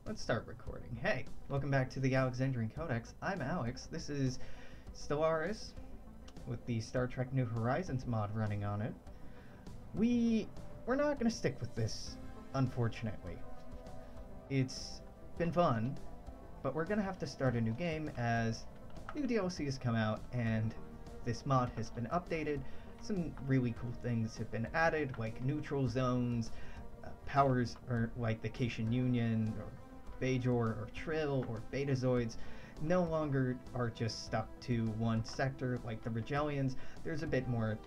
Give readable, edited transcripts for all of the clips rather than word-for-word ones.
Let's start recording. Hey, welcome back to the Alexandrian Codex. I'm Alex. This is Stellaris with the Star Trek New Horizons mod running on it. We're not going to stick with this, unfortunately. It's been fun, but we're going to have to start a new game as new DLC has come out and this mod has been updated. Some really cool things have been added, like neutral zones, powers or like the Cation Union or Bajor or Trill or Betazoids no longer are just stuck to one sector like the Regellians. There's a bit more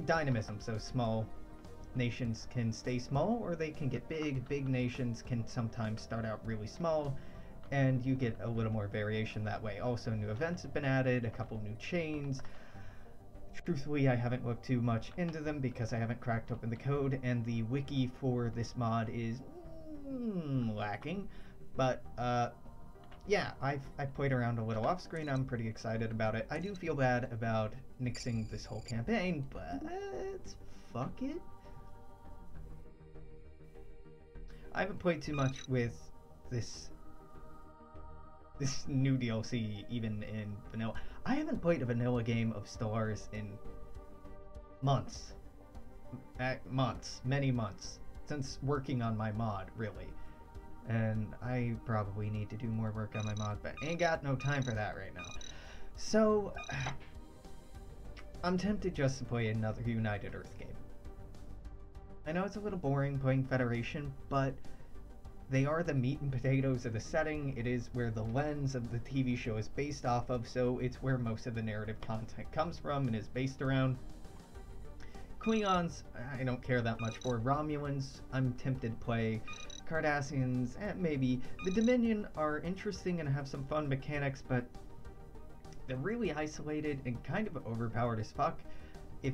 dynamism, so small nations can stay small or they can get big. Big nations can sometimes start out really small, and you get a little more variation that way. Also, new events have been added, a couple new chains. Truthfully, I haven't looked too much into them because I haven't cracked open the code, and the wiki for this mod is lacking. But, yeah, I've played around a little off-screen. I'm pretty excited about it. I do feel bad about nixing this whole campaign, but fuck it. I haven't played too much with this new DLC, even in vanilla. I haven't played a vanilla game of Stellaris in months. Many months. Since working on my mod, really. And I probably need to do more work on my mod, but ain't got no time for that right now. So, I'm tempted just to play another United Earth game. I know it's a little boring playing Federation, but they are the meat and potatoes of the setting. It is where the lens of the TV show is based off of, so it's where most of the narrative content comes from and is based around. Klingons, I don't care that much for. Romulans, I'm tempted to play. Cardassians, maybe. The Dominion are interesting and have some fun mechanics, but they're really isolated and kind of overpowered as fuck. If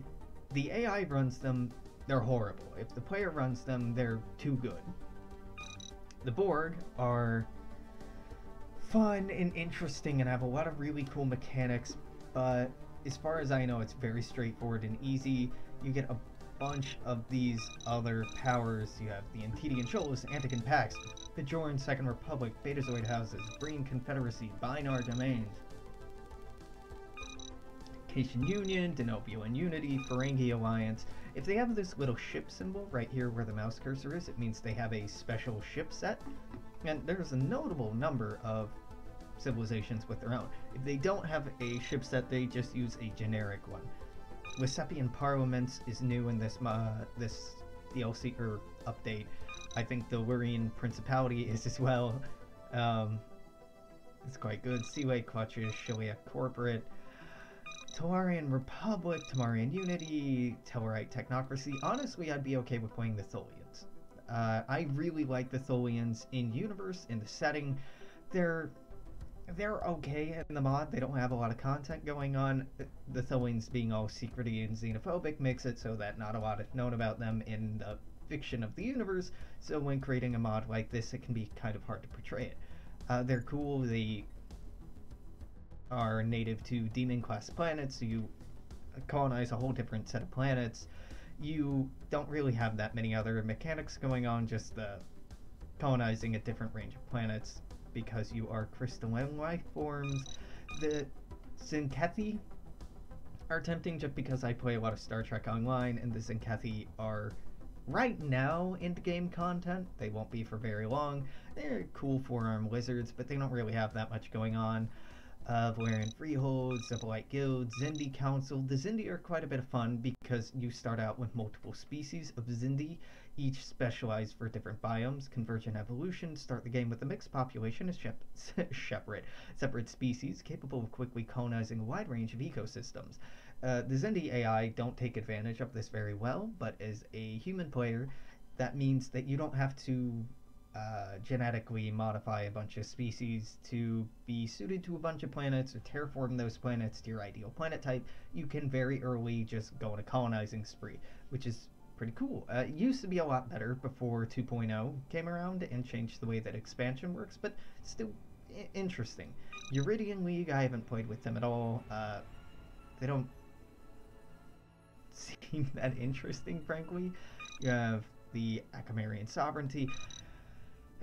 the AI runs them, they're horrible. If the player runs them, they're too good. The Borg are fun and interesting and have a lot of really cool mechanics, but as far as I know, it's very straightforward and easy. You get a bunch of these other powers. You have the Antedian Shoals, Antican Pax, Bajoran Second Republic, Betazoid Houses, Breen Confederacy, Binar Domains, Cation Union, Denobulan Unity, Ferengi Alliance. If they have this little ship symbol right here where the mouse cursor is, it means they have a special ship set. And there's a notable number of civilizations with their own. If they don't have a ship set, they just use a generic one. Lysepian Parliaments is new in this this DLC or update. I think the Lurian Principality is as well. It's quite good. Seaway Clutches, Shilia Corporate, Tellarian Republic, Tamarian Unity, Tellarite Technocracy. Honestly, I'd be okay with playing the Tholians. I really like the Tholians in universe, in the setting. They're okay in the mod. They don't have a lot of content going on. The Tholians being all secrety and xenophobic makes it so that not a lot is known about them in the fiction of the universe, so when creating a mod like this, it can be kind of hard to portray it. They're cool. They are native to demon-class planets, so you colonize a whole different set of planets. You don't really have that many other mechanics going on, just the colonizing a different range of planets, because you are crystalline life forms. The Zinkethi are tempting just because I play a lot of Star Trek Online, and the Zinkethi are right now in-game content. They won't be for very long. They're cool forearm lizards, but they don't really have that much going on. Valerian Freehold, Zephyllite Guild, Xindi Council. The Xindi are quite a bit of fun because you start out with multiple species of Xindi, each specialized for different biomes. Convergent evolution, start the game with a mixed population as separate species capable of quickly colonizing a wide range of ecosystems. The Xindi AI don't take advantage of this very well, but as a human player, that means that you don't have to genetically modify a bunch of species to be suited to a bunch of planets or terraform those planets to your ideal planet type. You can very early just go on a colonizing spree, which is pretty cool. It used to be a lot better before 2.0 came around and changed the way that expansion works, but still interesting. Uridian League, I haven't played with them at all. They don't seem that interesting, frankly. You have the Acamarian Sovereignty.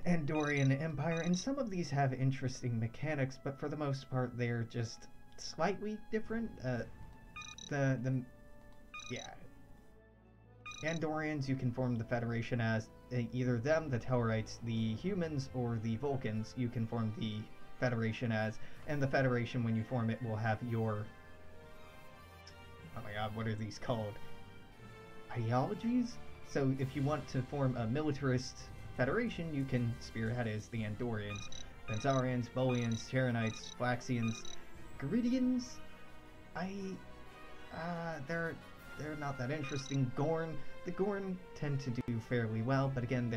Andorian Empire, and some of these have interesting mechanics, but for the most part, they're just slightly different. The yeah, Andorians, you can form the Federation as either them, the Tellarites, the humans, or the Vulcans. You can form the Federation as, and the Federation, when you form it, will have your, oh my god, what are these called? Ideologies? So if you want to form a militarist federation, you can spearhead as the Andorians, Benzarians, Bolians, Charonites, Flaxians, Garidians. They're not that interesting. Gorn, the Gorn tend to do fairly well, but again,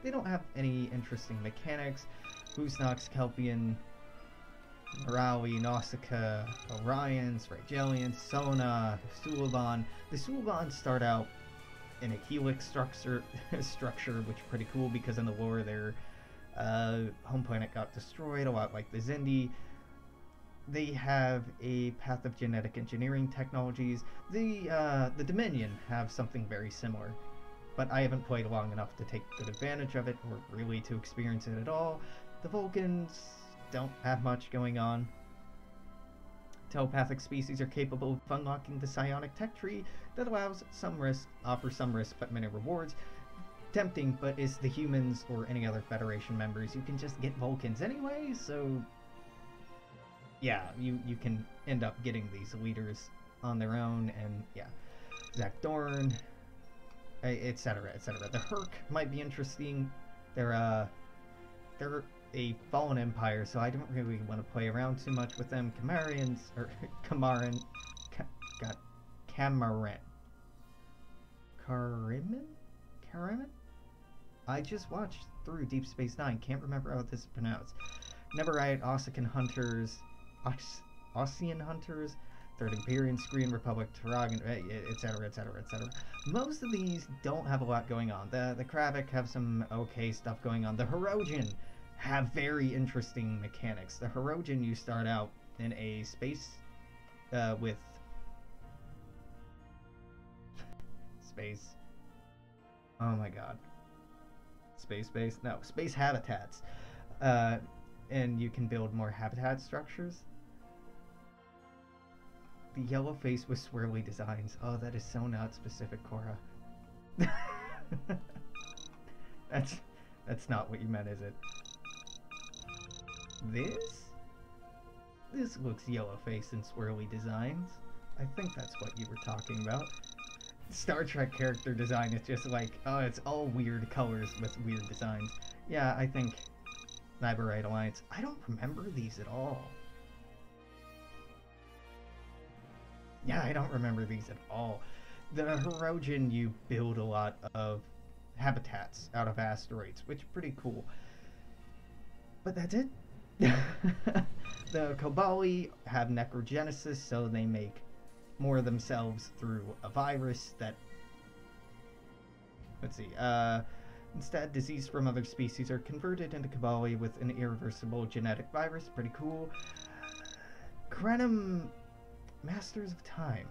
they don't have any interesting mechanics. Husnox, Kelpian, Morawi, Nausicaa, Orions, Rigelians, Sona, Suliban. The Suliban start out in a helix structure, which is pretty cool because in the lore their home planet got destroyed, a lot like the Zindi. They have a path of genetic engineering technologies. The Dominion have something very similar, but I haven't played long enough to take good advantage of it or really to experience it at all. The Vulcans don't have much going on. Telepathic species are capable of unlocking the psionic tech tree that allows some risk, offers some risk but many rewards. Tempting, but is the humans or any other Federation members, you can just get Vulcans anyway, so yeah, you can end up getting these leaders on their own, and yeah. Zach Dorn, etc., etc. The Herc might be interesting. They're a fallen empire, so I don't really want to play around too much with them. Camarians, or Camaran, Camaran. Kariman? I just watched through Deep Space Nine, can't remember how this is pronounced. Neverite, Ossican Hunters, Ossian Hunters, Third Imperium, Screen Republic, Taragan, etc., etc., etc. Most of these don't have a lot going on. The Kravik have some okay stuff going on. The Hirogen have very interesting mechanics. The Hirogen, you start out in a space with space. Oh my god. Space? No, space habitats. And you can build more habitat structures. The yellow face with swirly designs. Oh, that is so not specific, Cora. That's not what you meant, is it? This looks yellow face and swirly designs. I think that's what you were talking about. Star Trek character design is just like, oh, it's all weird colors with weird designs. Yeah, I think Nyberite Alliance. I don't remember these at all. Yeah, I don't remember these at all. The Hirogen, you build a lot of habitats out of asteroids, which is pretty cool. But that's it. The Kobali have necrogenesis, so they make more of themselves through a virus that... Let's see, instead, disease from other species are converted into Kobali with an irreversible genetic virus. Pretty cool. Krenim, Masters of Time.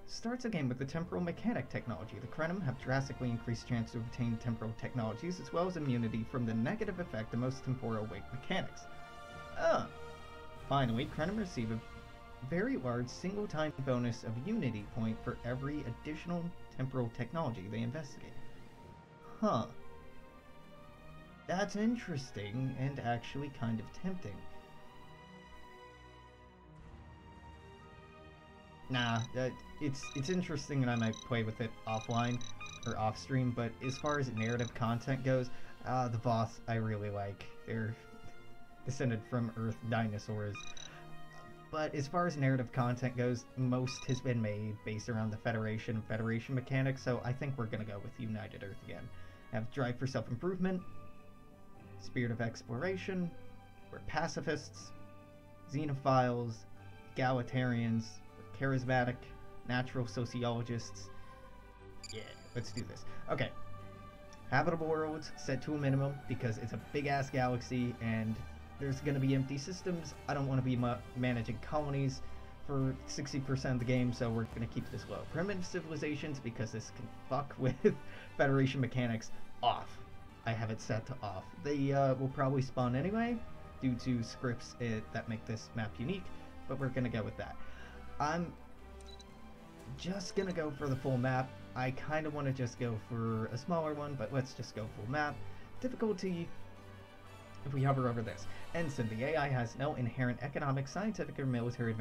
Starts a game with the temporal mechanic technology. The Krenim have drastically increased chance to obtain temporal technologies, as well as immunity from the negative effect of most temporal wake mechanics. Finally, Krenim receive a very large single-time bonus of unity point for every additional temporal technology they investigate. Huh. That's interesting and actually kind of tempting. Nah, it's interesting and I might play with it offline or off stream, but as far as narrative content goes, the Voth I really like. They're descended from Earth dinosaurs. But as far as narrative content goes, most has been made based around the Federation mechanics, so I think we're gonna go with United Earth again. Have drive for self-improvement, spirit of exploration, we're pacifists, xenophiles, egalitarians, charismatic, natural sociologists. Yeah, let's do this. Okay. Habitable worlds set to a minimum because it's a big-ass galaxy and there's going to be empty systems. I don't want to be managing colonies for 60% of the game, so we're going to keep this low. Primitive civilizations because this can fuck with Federation mechanics. off. I have it set to off. They will probably spawn anyway, due to scripts that make this map unique, but we're gonna go with that. I'm just gonna go for the full map. I kind of want to just go for a smaller one, but let's just go full map. Difficulty, if we hover over this. Ensign, the AI has no inherent economic, scientific, or military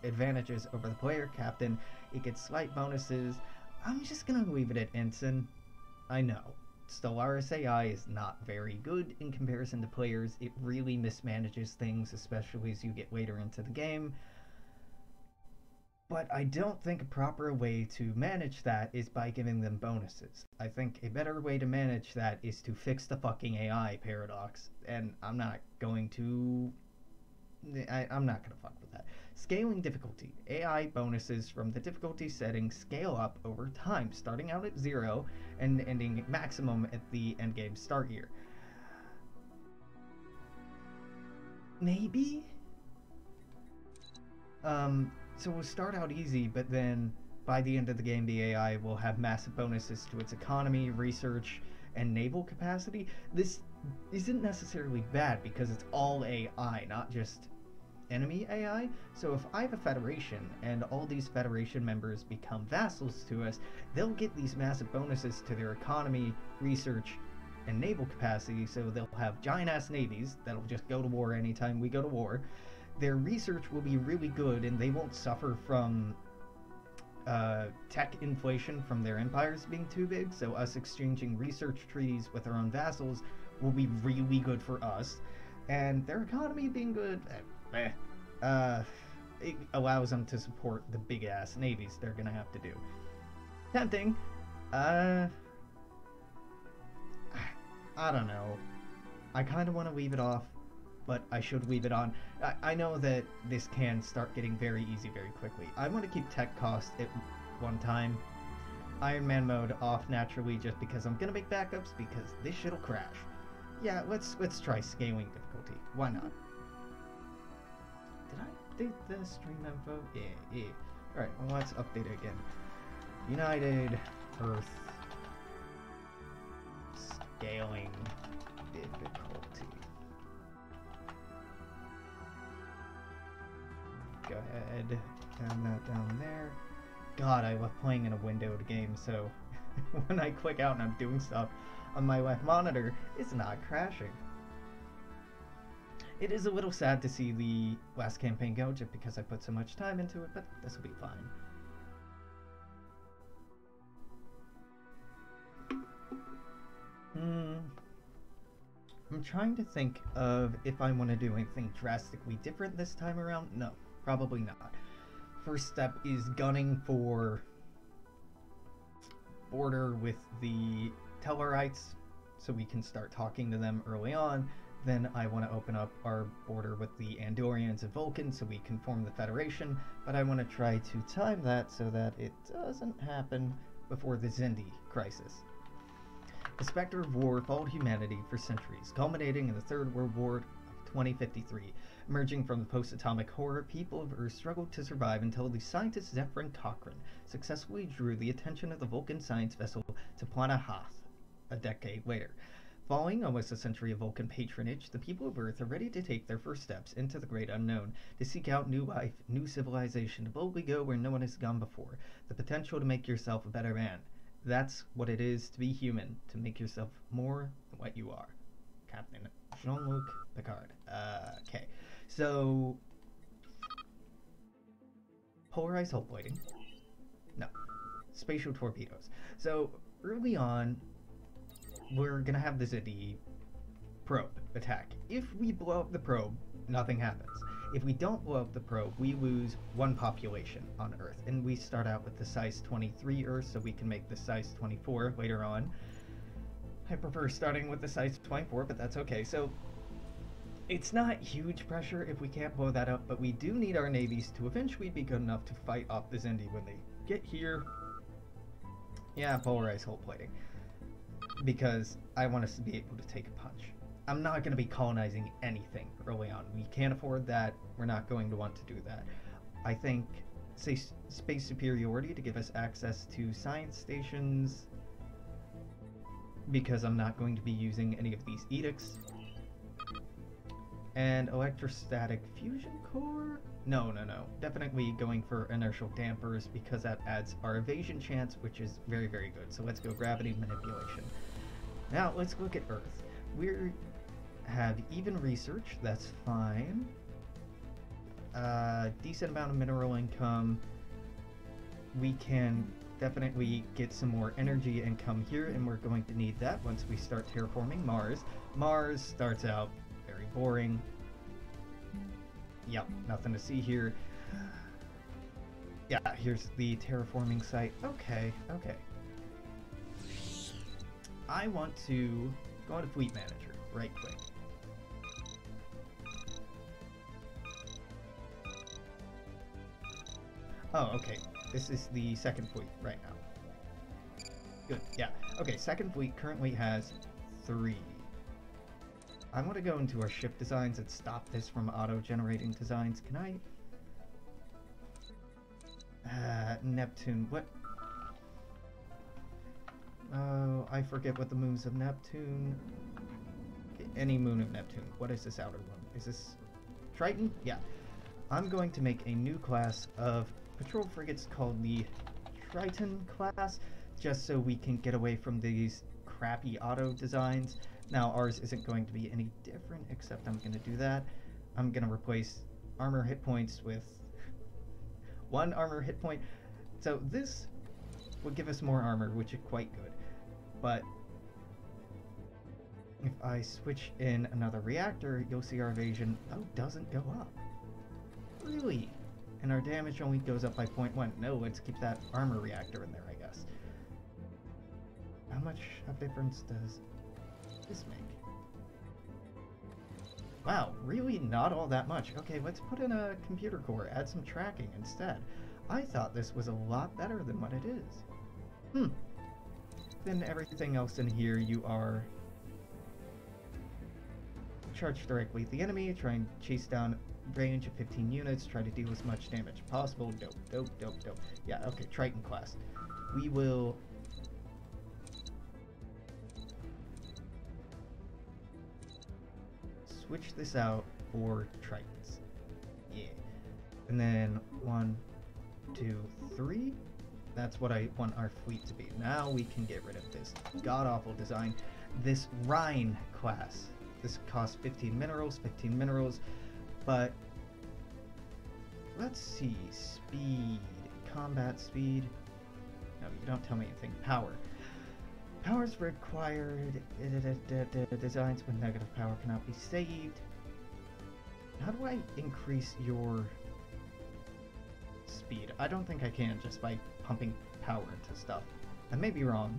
advantages over the player. Captain, it gets slight bonuses. I'm just gonna leave it at Ensign. I know. Stellaris AI is not very good in comparison to players. It really mismanages things, especially as you get later into the game. But I don't think a proper way to manage that is by giving them bonuses. I think a better way to manage that is to fix the fucking AI paradox, and I'm not going to fuck with that. Scaling difficulty. AI bonuses from the difficulty setting scale up over time, starting out at 0 and ending maximum at the endgame start year. Maybe? So we'll start out easy, but then by the end of the game, the AI will have massive bonuses to its economy, research, and naval capacity. This isn't necessarily bad because it's all AI, not just enemy AI. So if I have a federation and all these federation members become vassals to us, they'll get these massive bonuses to their economy, research, and naval capacity. So they'll have giant ass navies that'll just go to war anytime we go to war. Their research will be really good and they won't suffer from tech inflation from their empires being too big, so us exchanging research treaties with our own vassals will be really good for us. And their economy being good, it allows them to support the big ass navies they're gonna have to do. Tempting. I don't know. I kind of want to leave it off, but I should leave it on. I know that this can start getting very easy very quickly. I want to keep tech cost at 1 time. Iron Man mode off naturally just because I'm gonna make backups because this shit'll crash. Yeah, let's try scaling difficulty. Why not? Did I update the stream info? Yeah. Alright, well let's update it again. United Earth scaling difficulty. Go ahead, and that down there. God, I love playing in a windowed game, so when I click out and I'm doing stuff on my left monitor, it's not crashing. It is a little sad to see the last campaign go just because I put so much time into it, but this will be fine. I'm trying to think of if I want to do anything drastically different this time around. No, probably not. First step is gunning for border with the Tellarites so we can start talking to them early on. Then I want to open up our border with the Andorians and Vulcans so we can form the Federation, but I want to try to time that so that it doesn't happen before the Zindi crisis. The specter of war followed humanity for centuries, culminating in the Third World War of 2053. Emerging from the post-atomic horror, people of Earth struggled to survive until the scientist Zephyrin Cochrane successfully drew the attention of the Vulcan science vessel to Planet Hoth a decade later. Following almost a century of Vulcan patronage, the people of Earth are ready to take their first steps into the great unknown, to seek out new life, new civilization, to boldly go where no one has gone before, the potential to make yourself a better man. That's what it is to be human, to make yourself more than what you are. Captain Jean-Luc Picard. Okay. So, polarized hull plating. No. Spatial torpedoes. So, early on, we're gonna have the Zindi probe attack. If we blow up the probe, nothing happens. If we don't blow up the probe, we lose 1 population on Earth. And we start out with the size 23 Earth, so we can make the size 24 later on. I prefer starting with the size 24, but that's okay. So, it's not huge pressure if we can't blow that up, but we do need our navies to eventually be good enough to fight off the Zindi when they get here. Yeah, polarized hull plating. Because I want us to be able to take a punch. I'm not going to be colonizing anything early on. We can't afford that. We're not going to want to do that. I think, say, space superiority to give us access to science stations. because I'm not going to be using any of these edicts. And electrostatic fusion core? No, no, no. Definitely going for inertial dampers because that adds our evasion chance, which is very, very good. So let's go gravity manipulation. Now let's look at Earth. We have even research, that's fine. Decent amount of mineral income. We can definitely get some more energy income here, and we're going to need that once we start terraforming Mars. Mars starts out very boring. Yep, nothing to see here. Yeah, here's the terraforming site. Okay, okay. I want to go into Fleet Manager right quick. Oh, okay. This is the second fleet right now. Good, yeah. Okay, second fleet currently has 3. I want to go into our ship designs and stop this from auto-generating designs. Can I? Neptune, what? Oh, I forget what the moons of Neptune... Any moon of Neptune. What is this outer one? Is this Triton? Yeah. I'm going to make a new class of patrol frigates called the Triton class, just so we can get away from these crappy auto designs. Now ours isn't going to be any different, except I'm going to do that. I'm going to replace armor hit points with 1 armor hit point. So this would give us more armor, which is quite good. But if I switch in another reactor, you'll see our evasion, doesn't go up. Really? And our damage only goes up by 0.1. No, let's keep that armor reactor in there, I guess. How much of a difference does this make? Wow, really not all that much. Okay, let's put in a computer core, add some tracking instead. I thought this was a lot better than what it is. Then everything else in here, you are charge directly at the enemy, try and chase down range of 15 units, try to deal as much damage as possible. Dope, dope, dope, dope. Yeah, okay, Triton class. We will switch this out for Tritons. Yeah. And then 1, 2, 3. That's what I want our fleet to be. Now we can get rid of this god-awful design. This Rhine class. This costs 15 minerals, but let's see. Speed. Combat speed. No, you don't tell me anything. Power. Powers required. Designs with negative power cannot be saved. How do I increase your speed? I don't think I can just by pumping power into stuff. I may be wrong.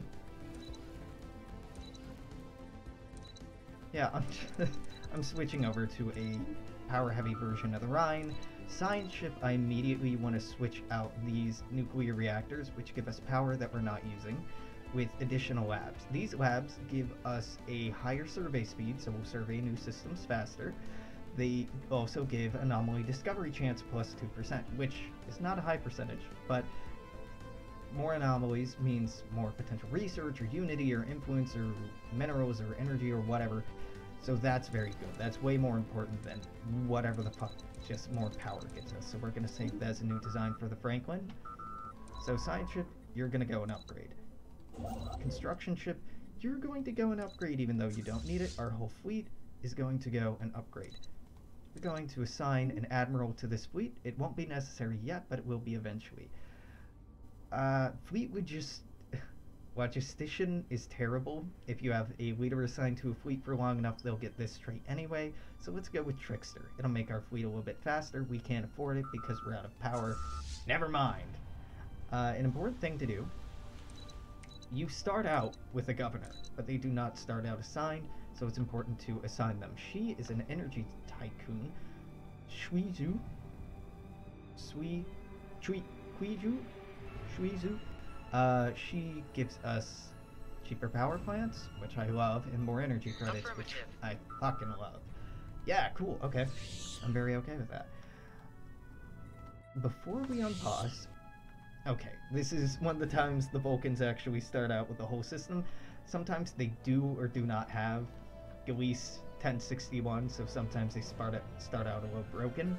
Yeah, I'm switching over to a power-heavy version of the Rhine. Science ship, I immediately want to switch out these nuclear reactors, which give us power that we're not using, with additional labs. These labs give us a higher survey speed, so we'll survey new systems faster. They also give anomaly discovery chance plus 2%, which is not a high percentage, but more anomalies means more potential research or unity or influence or minerals or energy or whatever. So that's very good. That's way more important than whatever the fuck just more power gets us. So we're going to save that as a new design for the Franklin. So science ship, you're going to go and upgrade. Construction ship, you're going to go and upgrade even though you don't need it. Our whole fleet is going to go and upgrade. We're going to assign an admiral to this fleet. It won't be necessary yet, but it will be eventually. Fleet would just... Logistician is terrible. If you have a leader assigned to a fleet for long enough, they'll get this trait anyway. So let's go with Trickster. It'll make our fleet a little bit faster. We can't afford it because we're out of power. Never mind. An important thing to do. You start out with a governor, but they do not start out assigned, so it's important to assign them. She is an energy tycoon. Shuizu. Shuizu. She gives us cheaper power plants, which I love, and more energy credits, which I fucking love. Yeah, cool, okay. I'm very okay with that. Before we unpause, okay, this is one of the times the Vulcans actually start out with the whole system. Sometimes they do or do not have Gliese 1061, so sometimes they start out a little broken.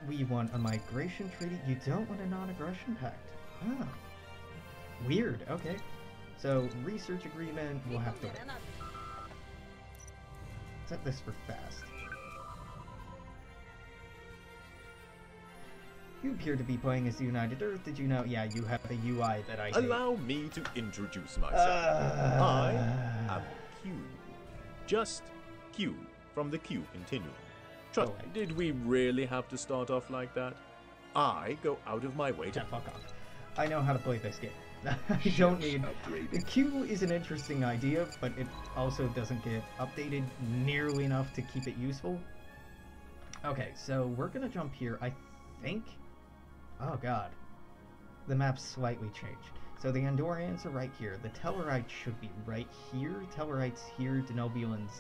We want a migration treaty. You don't want a non-aggression pact. Ah. Weird, okay. So, research agreement, we'll have to wait. Set this for fast. You appear to be playing as the United Earth. Did you know? Yeah, you have a UI that I hate. Allow me to introduce myself. I am Q. Just Q from the Q Continuum. Trust me, did we really have to start off like that? I go out of my way to... Yeah, fuck off. I know how to play this game. I don't need... The Q is an interesting idea, but it also doesn't get updated nearly enough to keep it useful. Okay, so we're gonna jump here, I think... Oh god. The map's slightly changed. So the Andorians are right here. The Tellarites should be right here. Tellarites here, Denobulans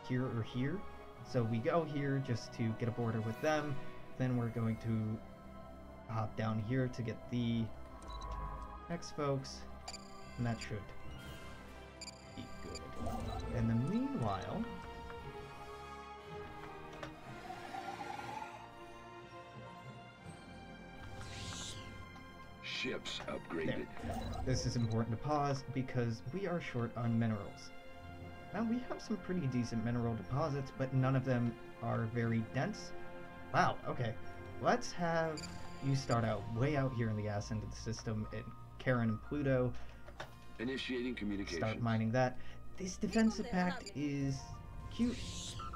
here or here. So we go here just to get a border with them. Then we're going to hop down here to get the next folks. And that should be good. And then meanwhile... Ships upgraded. There. This is important to pause because we are short on minerals. Now we have some pretty decent mineral deposits, but none of them are very dense. Wow, okay. Let's have you start out way out here in the ass end of the system in Charon and Pluto. Initiating communication. Start mining that. This defensive pact is cute,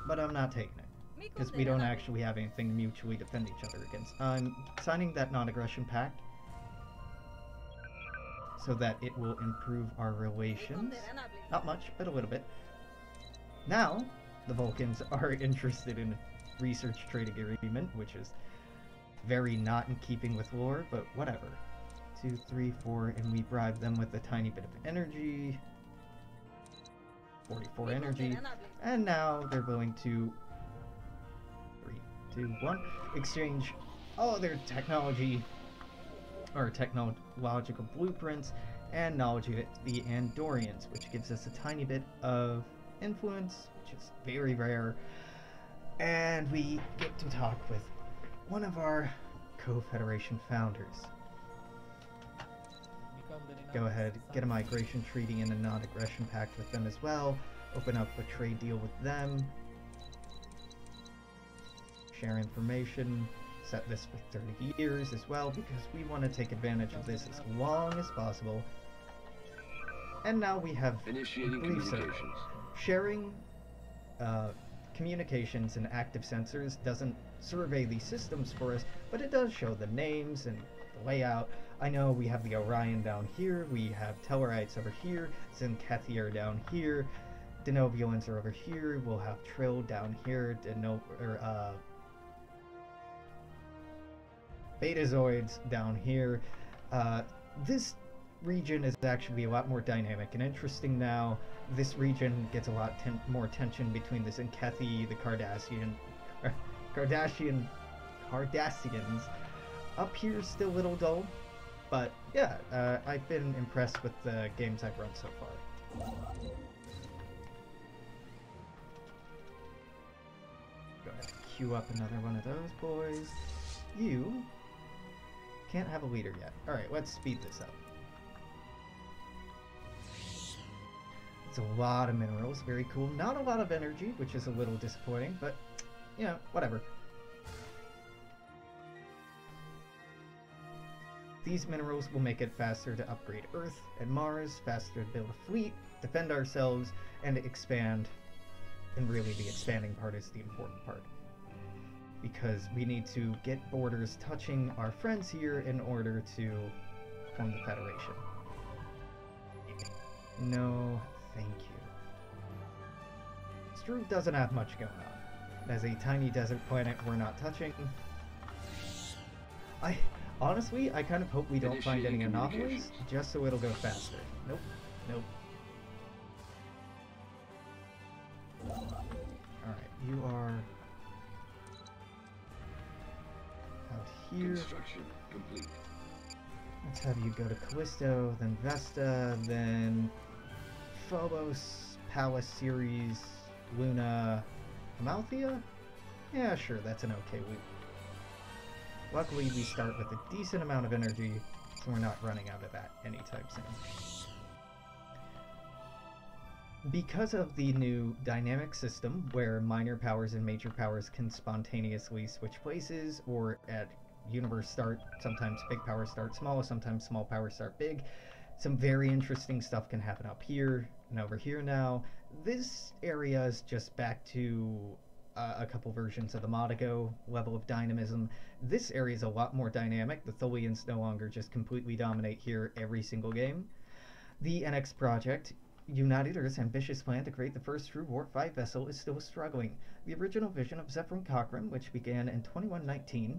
but I'm not taking it. Because we don't actually have anything to mutually defend each other against. I'm signing that non-aggression pact so that it will improve our relations. Not much, but a little bit. Now, the Vulcans are interested in a research trade agreement, which is very not in keeping with lore, but whatever. 2, 3, 4, and we bribe them with a tiny bit of energy. 44 energy. And now they're willing to 3, 2, 1 exchange all their technology or technological blueprints and knowledge of the Andorians, which gives us a tiny bit of influence, which is very rare. And we get to talk with one of our Co-Federation founders. Go ahead, get a migration treaty and a non-aggression pact with them as well. Open up a trade deal with them. Share information. Set this for 30 years as well, because we want to take advantage of this as long as possible. And now we have initiating communications. Sharing communications and active sensors doesn't survey these systems for us, but it does show the names and the layout. I know we have the Orion down here, we have Tellarites over here, Zenkethi are down here, Denobulans are over here, we'll have Trill down here, Betazoids down here. This region is actually a lot more dynamic and interesting now. This region gets a lot more tension between the Zenkethi, the Cardassians. Up here is still a little dull, but yeah, I've been impressed with the games I've run so far. Go ahead, queue up another one of those boys. You can't have a leader yet. Alright, let's speed this up. It's a lot of minerals, very cool. Not a lot of energy, which is a little disappointing, but, you know, whatever. These minerals will make it faster to upgrade Earth and Mars, faster to build a fleet, defend ourselves, and expand. And really, the expanding part is the important part. Because we need to get borders touching our friends here in order to form the Federation. No, thank you. Struve doesn't have much going on. As a tiny desert planet we're not touching. Honestly, I kind of hope we don't find any anomalies, just so it'll go faster. Nope, nope. Alright, you are out here. Construction complete. Let's have you go to Callisto, then Vesta, then Phobos, Pallas, Ceres, Luna, Amalthea? Yeah, sure, that's an okay loop. Luckily, we start with a decent amount of energy, so we're not running out of that anytime soon. Because of the new dynamic system, where minor powers and major powers can spontaneously switch places, or at universe start, sometimes big powers start small, sometimes small powers start big, some very interesting stuff can happen up here and over here now. This area is just back to a couple versions of the Modigo level of dynamism. This area is a lot more dynamic. The Tholians no longer just completely dominate here every single game. The NX project, United Earth's ambitious plan to create the first true Warp 5 vessel, is still struggling. The original vision of Zephyr Cochrane, which began in 2119,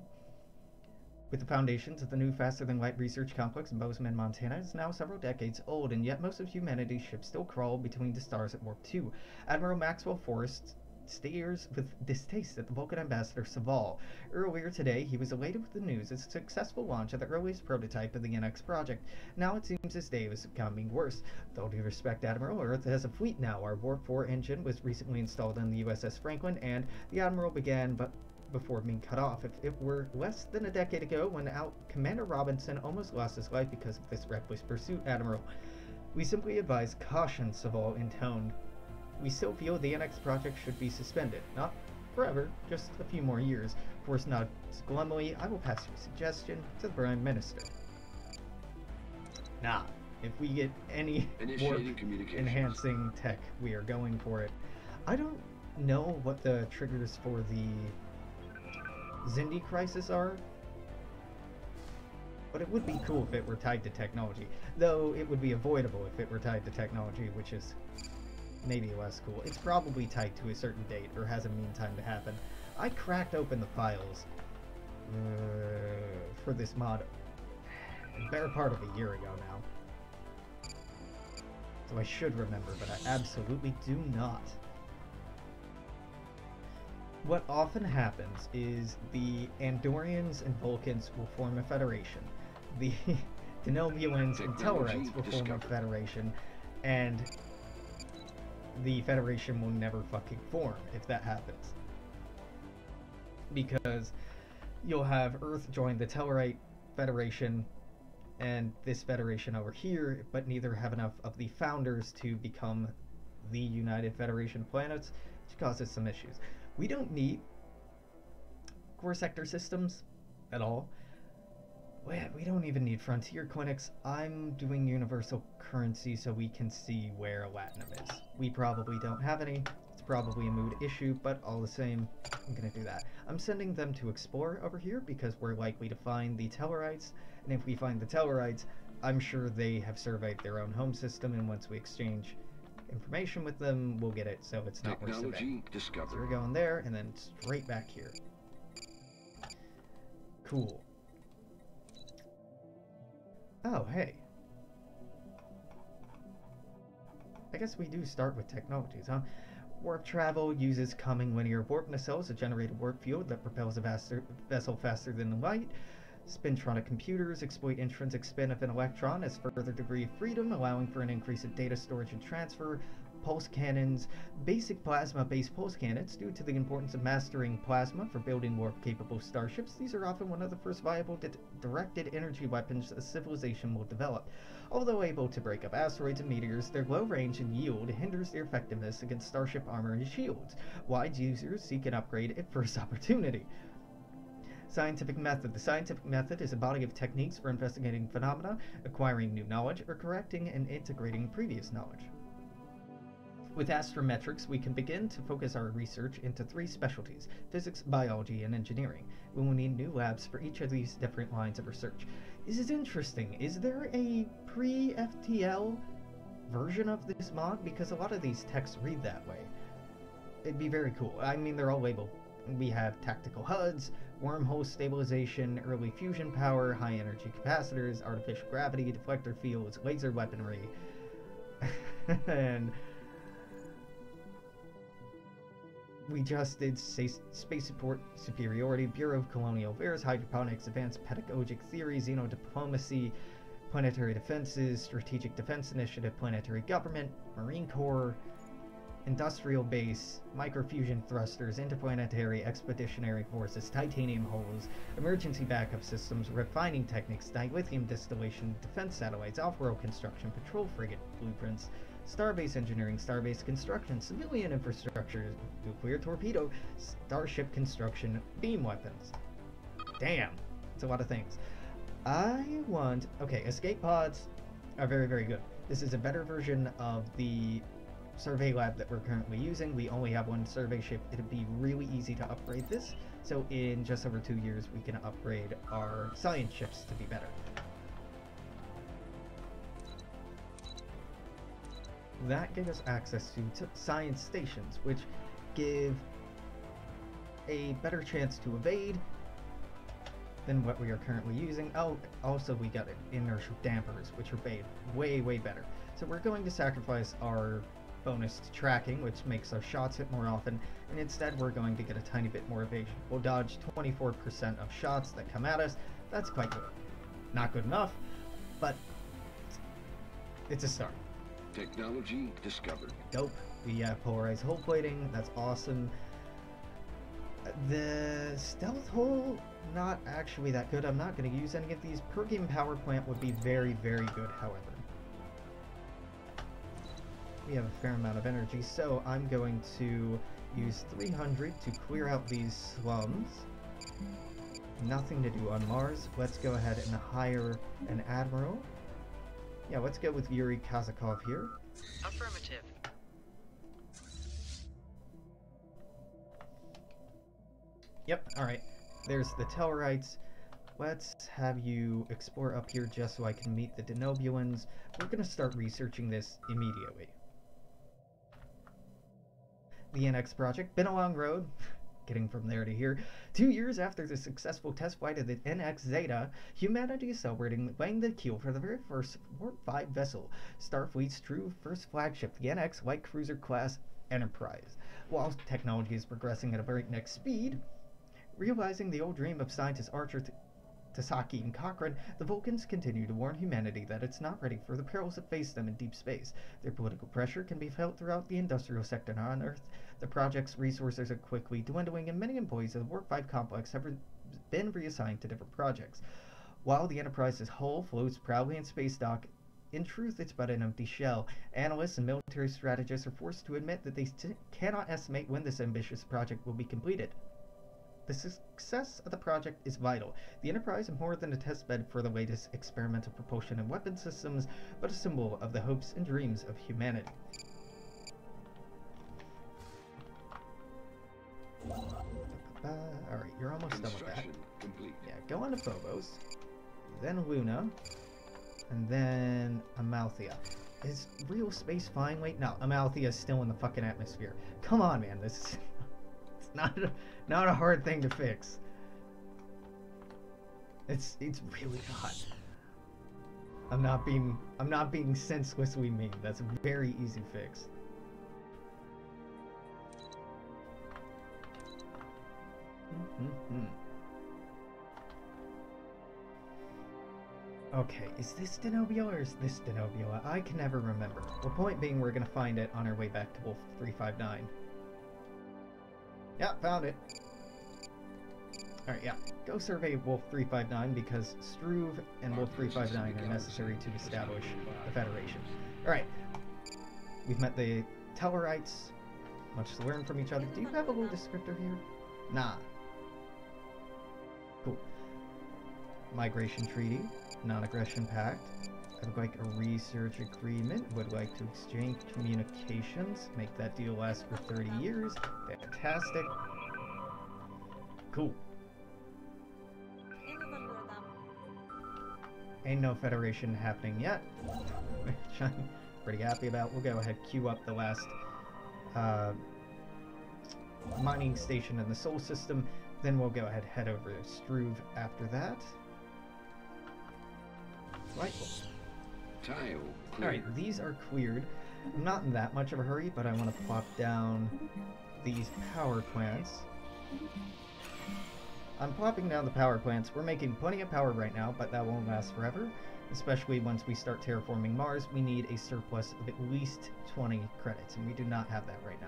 with the foundations of the new faster-than-light research complex in Bozeman, Montana, is now several decades old, and yet most of humanity's ships still crawl between the stars at Warp 2. Admiral Maxwell Forrest stares with distaste at the Vulcan ambassador Saval. Earlier today, he was elated with the news of the successful launch of the earliest prototype of the NX project. Now it seems his day is becoming worse. With all due respect, Admiral, Earth has a fleet now. Our Warp 4 engine was recently installed on the USS Franklin, and the Admiral began before being cut off. If it were less than a decade ago when Commander Robinson almost lost his life because of this reckless pursuit, Admiral, we simply advise caution, Saval intoned. We still feel the NX project should be suspended. Not forever, just a few more years. Forrest nods glumly. I will pass your suggestion to the Prime Minister. Nah, if we get any warp enhancing tech, we are going for it. I don't know what the triggers for the Zindi crisis are, but it would be cool if it were tied to technology. Though it would be avoidable if it were tied to technology, which is maybe less cool. It's probably tied to a certain date, or has a mean time to happen. I cracked open the files for this mod a better part of a year ago now. So I should remember, but I absolutely do not. What often happens is the Andorians and Vulcans will form a federation. The Denobulans and Tellarites will form a federation, and the Federation will never fucking form if that happens. Because you'll have Earth join the Tellarite Federation and this Federation over here, but neither have enough of the founders to become the United Federation of Planets, which causes some issues. We don't need core sector systems at all. We don't even need frontier clinics. I'm doing universal currency so we can see where Latinum is. We probably don't have any. It's probably a mood issue, but all the same, I'm gonna do that. I'm sending them to explore over here because we're likely to find the Tellarites, and if we find the Tellarites, I'm sure they have surveyed their own home system, and once we exchange information with them, we'll get it, so it's not worth surveying. So we're going there, and then straight back here. Cool. Oh, hey. I guess we do start with technologies, huh? Warp travel uses coming linear warp nacelles to generate a warp field that propels a vessel faster than the light. Spintronic computers exploit intrinsic spin of an electron as further degree of freedom, allowing for an increase in data storage and transfer. Pulse cannons, basic plasma-based pulse cannons, due to the importance of mastering plasma for building warp-capable starships. These are often one of the first viable directed energy weapons a civilization will develop. Although able to break up asteroids and meteors, their low range and yield hinders their effectiveness against starship armor and shields. Wide users seek an upgrade at first opportunity. Scientific method. The scientific method is a body of techniques for investigating phenomena, acquiring new knowledge, or correcting and integrating previous knowledge. With astrometrics, we can begin to focus our research into 3 specialties: physics, biology, and engineering. We will need new labs for each of these different lines of research. This is interesting. Is there a pre-FTL version of this mod? Because a lot of these texts read that way. It'd be very cool. I mean, they're all labeled. We have tactical HUDs, wormhole stabilization, early fusion power, high energy capacitors, artificial gravity, deflector fields, laser weaponry, and we just did space support superiority, Bureau of Colonial Affairs, hydroponics, advanced pedagogic theory, xenodiplomacy, planetary defenses, strategic defense initiative, planetary government, Marine Corps, industrial base, microfusion thrusters, interplanetary expeditionary forces, titanium hulls, emergency backup systems, refining techniques, dilithium distillation, defense satellites, off-world construction, patrol frigate blueprints, starbase engineering, starbase construction, civilian infrastructure, nuclear torpedo, starship construction, beam weapons. Damn, it's a lot of things. Okay, escape pods are very, very good. This is a better version of the survey lab that we're currently using. We only have one survey ship. It'd be really easy to upgrade this. So in just over 2 years, we can upgrade our science ships to be better. That gives us access to science stations, which give a better chance to evade than what we are currently using. Oh, also we got inertial dampers, which are way, way better. So we're going to sacrifice our bonus to tracking, which makes our shots hit more often, and instead we're going to get a tiny bit more evasion. We'll dodge 24% of shots that come at us. That's quite good. Not good enough, but it's a start. Technology discovered. Dope. We have polarized hull plating. That's awesome. The stealth hull, not actually that good. I'm not going to use any of these. Per game power plant would be very, very good, however. We have a fair amount of energy, so I'm going to use 300 to clear out these slums. Nothing to do on Mars. Let's go ahead and hire an admiral. Yeah, let's go with Yuri Kazakov here. Affirmative. Yep, alright. There's the Tellarites. Let's have you explore up here just so I can meet the Denobulans. We're going to start researching this immediately. The NX project, been a long road, getting from there to here. 2 years after the successful test flight of the NX Zeta, humanity is celebrating laying the keel for the very first Warp 5 vessel, Starfleet's true first flagship, the NX light cruiser class Enterprise. While technology is progressing at a breakneck speed, realizing the old dream of scientist Archer Tasaki and Cochrane, the Vulcans continue to warn humanity that it's not ready for the perils that face them in deep space. Their political pressure can be felt throughout the industrial sector on Earth. The project's resources are quickly dwindling, and many employees of the Warp 5 complex have been reassigned to different projects. While the Enterprise's hull floats proudly in space dock, in truth it's but an empty shell. Analysts and military strategists are forced to admit that they cannot estimate when this ambitious project will be completed. The success of the project is vital. The Enterprise is more than a testbed for the latest experimental propulsion and weapon systems, but a symbol of the hopes and dreams of humanity. Alright, you're almost done with that. Complete. Yeah, go on to Phobos, then Luna, and then Amalthea. Is real space flying? Wait, no, Amalthea is still in the fucking atmosphere. Come on, man, this is... it's not a hard thing to fix. It's really not. I'm not being senselessly mean. That's a very easy fix. Okay, is this Denobula or is this Denobula? I can never remember. The point being, we're gonna find it on our way back to Wolf 359. Yeah, found it. Alright, yeah. Go survey Wolf 359 because Struve and Wolf 359 are necessary to establish the Federation. Alright. We've met the Tellarites. Much to learn from each other. Do you have a little descriptor here? Nah. Cool. Migration Treaty. Non-Aggression Pact. I would like a research agreement. Would like to exchange communications. Make that deal last for 30 years. Fantastic. Cool. Ain't no Federation happening yet, which I'm pretty happy about. We'll go ahead queue up the last mining station in the Sol system. Then we'll go ahead head over to Struve after that. Right. Tile. Alright, these are cleared. I'm not in that much of a hurry, but I want to plop down these power plants. I'm plopping down the power plants. We're making plenty of power right now, but that won't last forever. Especially once we start terraforming Mars, we need a surplus of at least 20 credits, and we do not have that right now.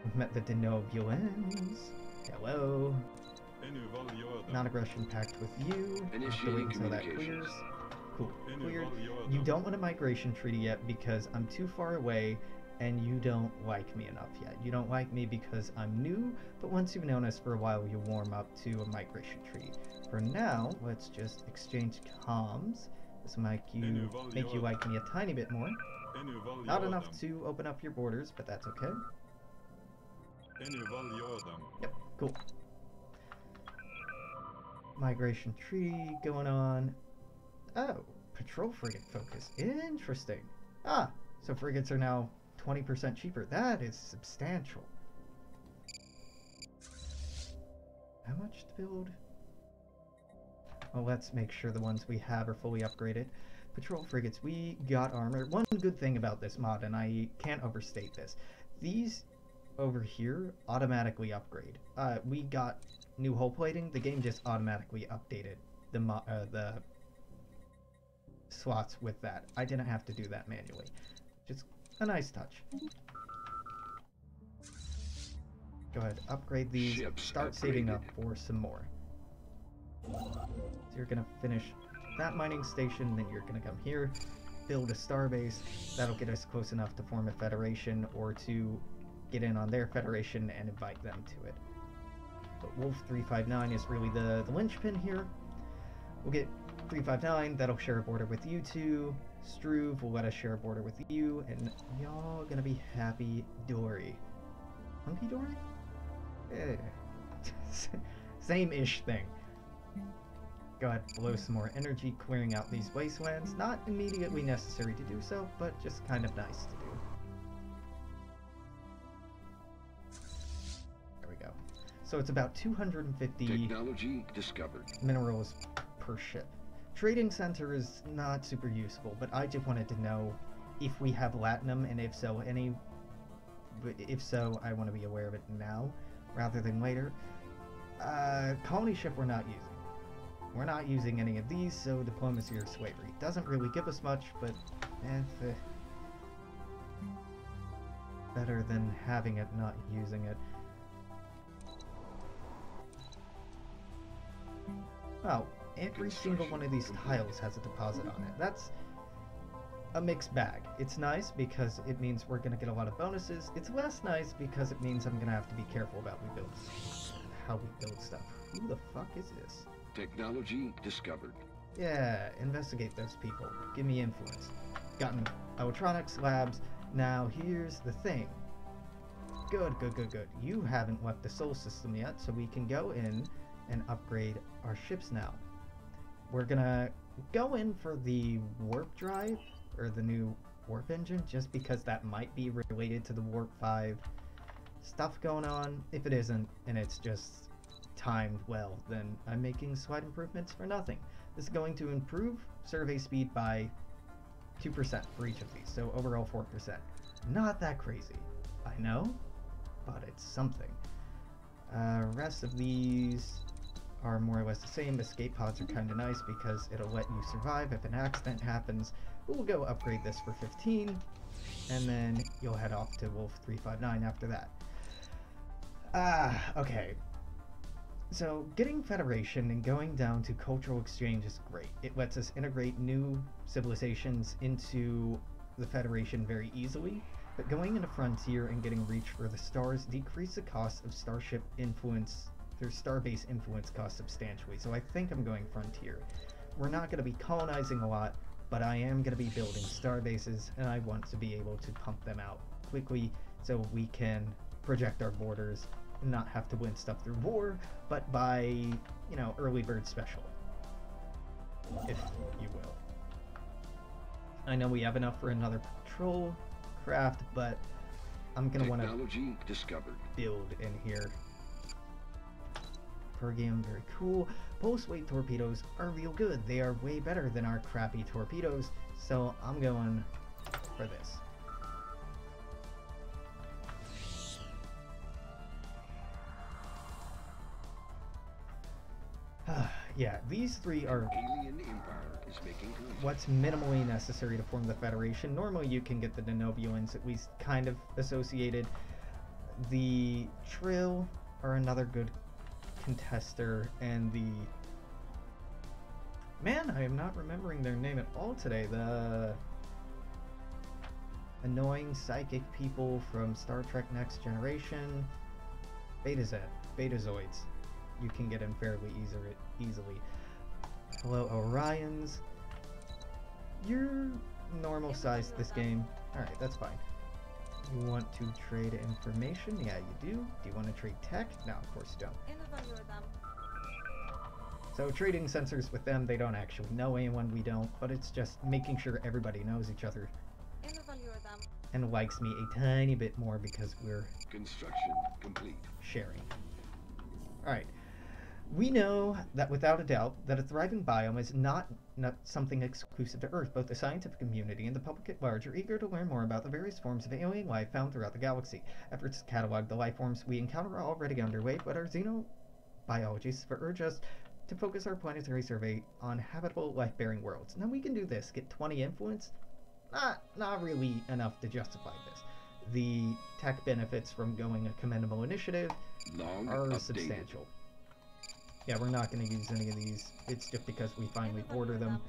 We've met the Denobulans. Hello. Non-aggression pact with you. I'll have to wait until that clears. Cool. Cleared. You don't want a migration treaty yet because I'm too far away and you don't like me enough yet. You don't like me because I'm new, but once you've known us for a while, you warm up to a migration treaty. For now, let's just exchange comms. This will make you like me a tiny bit more. Not enough to open up your borders, but that's okay. Yep, cool. Migration treaty going on. Oh, patrol frigate focus. Interesting. Ah, so frigates are now 20% cheaper. That is substantial. How much to build? Well, let's make sure the ones we have are fully upgraded. Patrol frigates, we got armor. One good thing about this mod, and I can't overstate this, these over here automatically upgrade. We got new hull plating. The game just automatically updated the slots with that. I didn't have to do that manually. Just a nice touch. Go ahead, upgrade these. Start saving up for some more. So you're gonna finish that mining station, then you're gonna come here, build a starbase. That'll get us close enough to form a federation or to get in on their federation and invite them to it. But Wolf 359 is really the linchpin here. We'll get 359, that'll share a border with you two. Struve will let us share a border with you, and y'all gonna be happy dory. Hunky dory? Eh. Same-ish thing. Go ahead, blow some more energy, clearing out these wastelands. Not immediately necessary to do so, but just kind of nice to do. There we go. So it's about 250 technology discovered minerals per ship. Trading center is not super useful, but I just wanted to know if we have latinum, and if so, I want to be aware of it now rather than later. Colony ship we're not using. We're not using any of these, so diplomacy or slavery. Doesn't really give us much, but better than having it, not using it. Oh, every single one of these tiles has a deposit on it. That's a mixed bag. It's nice because it means we're going to get a lot of bonuses. It's less nice because it means I'm going to have to be careful about how we build stuff. Who the fuck is this? Technology discovered. Yeah, investigate those people. Give me influence. Gotten electronics labs. Now here's the thing. Good. You haven't left the Sol system yet, so we can go in and upgrade our ships now. We're gonna go in for the warp drive, or the new warp engine, just because that might be related to the warp 5 stuff going on. If it isn't, and it's just timed well, then I'm making slight improvements for nothing. This is going to improve survey speed by 2% for each of these, so overall 4%. Not that crazy, I know, but it's something. Rest of these are more or less the same. Escape pods are kind of nice because it'll let you survive if an accident happens. We'll go upgrade this for 15, and then you'll head off to Wolf 359 after that. Okay. So, getting Federation and going down to cultural exchange is great. It lets us integrate new civilizations into the Federation very easily, but going into Frontier and getting Reach for the Stars decrease the cost of Starship influence, their Starbase influence cost substantially, so I think I'm going Frontier. We're not going to be colonizing a lot, but I am going to be building Starbases, and I want to be able to pump them out quickly so we can project our borders, not have to win stuff through war, but by, you know, early bird special, if you will. I know we have enough for another patrol craft, but I'm gonna want to build in here. Pergium, very cool. Pulse weight torpedoes are real good. They are way better than our crappy torpedoes, so I'm going for this. Yeah, these three are Alien Empire is making contact. what's minimally necessary to form the Federation. Normally you can get the Denobulans at least kind of associated. The Trill are another good contester, and the... Man, I am not remembering their name at all today. The annoying psychic people from Star Trek Next Generation. Betazoids. You can get in fairly easily. Hello, Orions. You're normal sized this game. Alright, that's fine. You want to trade information? Yeah, you do. Do you want to trade tech? No, of course you don't. So trading sensors with them, they don't actually know anyone, we don't, but it's just making sure everybody knows each other and likes me a tiny bit more because we're Construction complete. sharing. Alright. We know that without a doubt that a thriving biome is not something exclusive to Earth. Both the scientific community and the public at large are eager to learn more about the various forms of alien life found throughout the galaxy. Efforts to catalog the life forms we encounter are already underway, but our xenobiologists urge us to focus our planetary survey on habitable life-bearing worlds. Now we can do this. Get 20 influence? Not really enough to justify this. The tech benefits from going a commendable initiative are substantial. Yeah, we're not going to use any of these. It's just because we finally order them.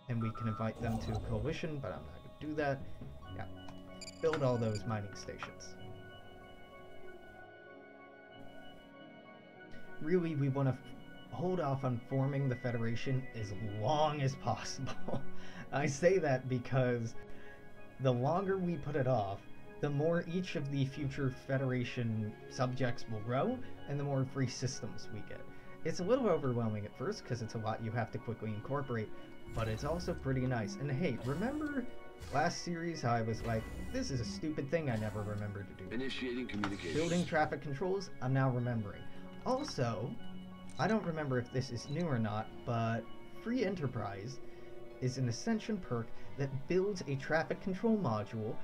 And we can invite them to a coalition, but I'm not going to do that. Yeah. Build all those mining stations. Really, we want to hold off on forming the Federation as long as possible. I say that because the longer we put it off, the more each of the future Federation subjects will grow, and the more free systems we get. It's a little overwhelming at first, because it's a lot you have to quickly incorporate, but it's also pretty nice. And hey, remember last series how I was like, this is a stupid thing I never remembered to do. Initiating communication. Building traffic controls, I'm now remembering. Also, I don't remember if this is new or not, but Free Enterprise is an Ascension perk that builds a traffic control module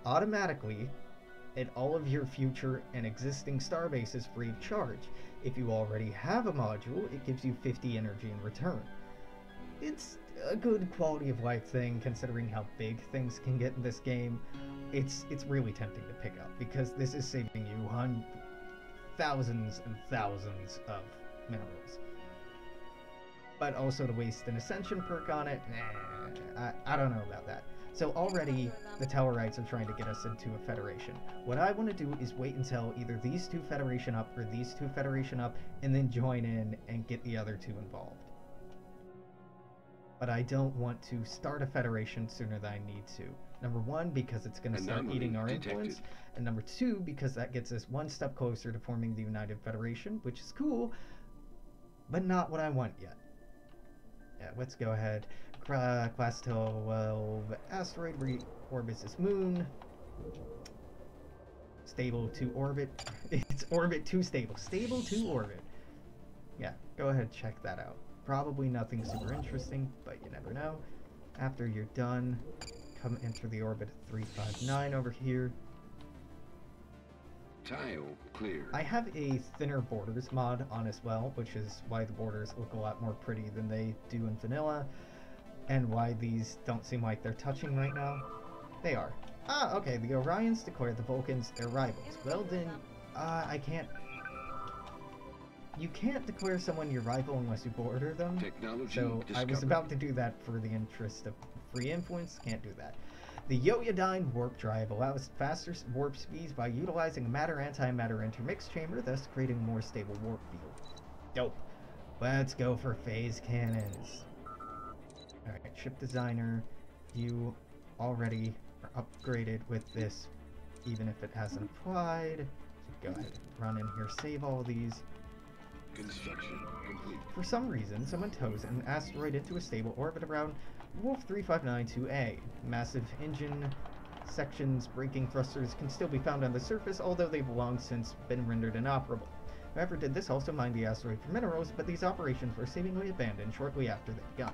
automatically at all of your future and existing starbases free of charge. If you already have a module, it gives you 50 energy in return. It's a good quality of life thing considering how big things can get in this game. It's really tempting to pick up because this is saving you thousands and thousands of minerals. But also to waste an Ascension perk on it, I don't know about that. So already, the Tellarites are trying to get us into a Federation. What I want to do is wait until either these two Federation up or these two Federation up, and then join in and get the other two involved. But I don't want to start a Federation sooner than I need to. Number one, because it's going to start eating our influence, and number two, because that gets us one step closer to forming the United Federation, which is cool, but not what I want yet. Yeah, let's go ahead. Class 12 asteroid reorbits this moon. Stable to orbit. It's orbit to stable. Stable to orbit. Yeah, go ahead, check that out. Probably nothing super interesting, but you never know. After you're done, come enter the orbit at 359 over here. Tile clear. I have a thinner borders mod on as well, which is why the borders look a lot more pretty than they do in vanilla, and why these don't seem like they're touching right now. They are. Ah, okay, the Orions declared the Vulcans their rivals. Well then, I can't... You can't declare someone your rival unless you border them. Technology so discovered. I was about to do that for the interest of free influence. Can't do that. The Yoyodyne warp drive allows faster warp speeds by utilizing a matter-antimatter intermix chamber, thus creating a more stable warp field. Dope. Let's go for phase cannons. Alright, ship designer, you already are upgraded with this, even if it hasn't applied. So go ahead and run in here, save all these. Construction complete. For some reason, someone tows an asteroid into a stable orbit around Wolf 3592A. Massive engine sections, braking thrusters can still be found on the surface, although they've long since been rendered inoperable. Whoever did this also mined the asteroid for minerals, but these operations were seemingly abandoned shortly after they began.